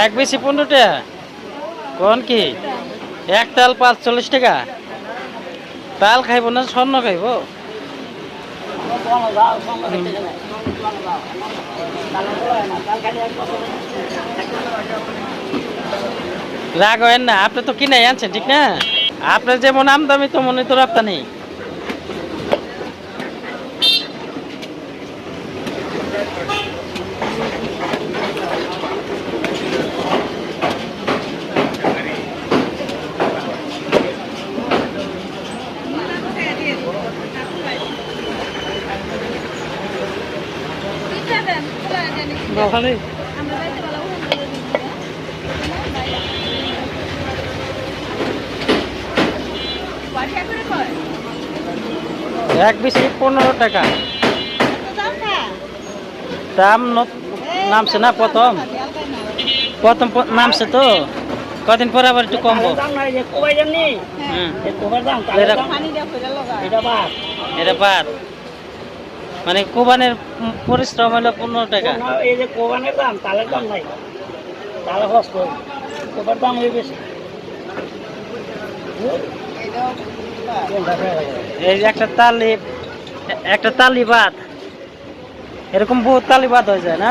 এক বেশি 15 টাকা কোন কি এক তাল 45 টাকা তাল খাইব না স্বর্ণ খাইব রাগ হয় না আপনি তো কিনে আনছেন ঠিক না আপনার যেমন আমদামি তো মনে তো রপ্তানি এক বেশি 15 টাকা দাম নামছে না প্রথম নামছে তো কদিন পর আবার একটু কমবো এটা বাদ মানে কোবানের পরিশ্রম হলো 15 টাকা এই যে কোবানের দাম তালের দাম নাই তালে কষ্ট কোবার দাম হয়ে বেশি এই যে একটা তালি বাদ এরকম বহুত তালি বাদ হয়ে যায় না